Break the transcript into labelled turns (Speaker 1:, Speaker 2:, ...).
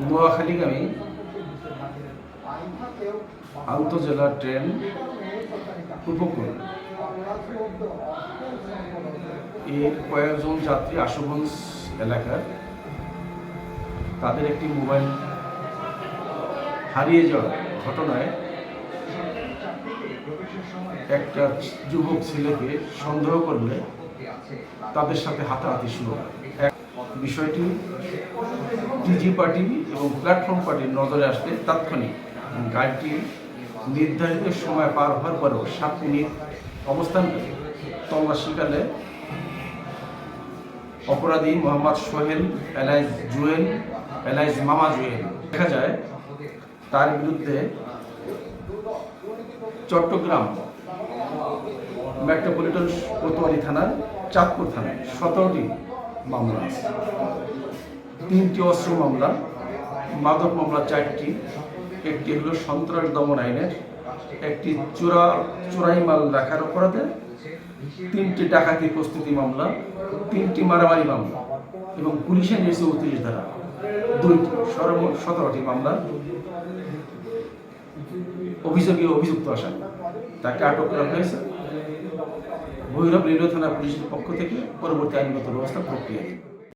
Speaker 1: নোয়াখালীগামী আন্তঃজেলা train উপকূল এর কয়েকজন যাত্রী আশুগঞ্জ এলাকার তাদের একটি মোবাইল হারিয়ে যাওয়ার ঘটনায় একটা যুবক ছেলেকে সন্দেহ করলে তাদের সাথে হাতাহাতি শুরু হয়। বিষয়টি টিজি পার্টি এবং প্ল্যাটফর্ম পার্টির নজরে আসতে তাৎক্ষণিক গাড়িটি নির্ধারিত সময় পার হওয়ার পরেও 7 মিনিট অবস্থান করে তল্লাশিকালে অপরাধী মোহাম্মদ সোহেল এলাইজ জুয়েল এলাইজ মামা জুয়েল দেখা যায় তার বিরুদ্ধে চট্টগ্রাম মেট্রোপলিটন কোতোয়ালি থানার চাঁদপুর থানায় 17টি মামলা আছে। 3টি অস্ত্র মামলা, মাদক মামলা 4টি, একটি হলো সন্ত্রাস দমন আইনের, একটি চোরাই মাল রাখার অপরাধে, 3টি ডাকাতি প্রস্তুতি মামলা, 3টি মারামারি মামলা এবং পুলিশের 34 ধারা 2টি, সর্বমোট 17টি মামলা অভিযুক্ত আসামি তাকে আটক করা হয়েছে ভৈরব রেলওয়ে থানা পুলিশের পক্ষ থেকে পরবর্তী আইনগত ব্যবস্থা প্রক্রিয়া।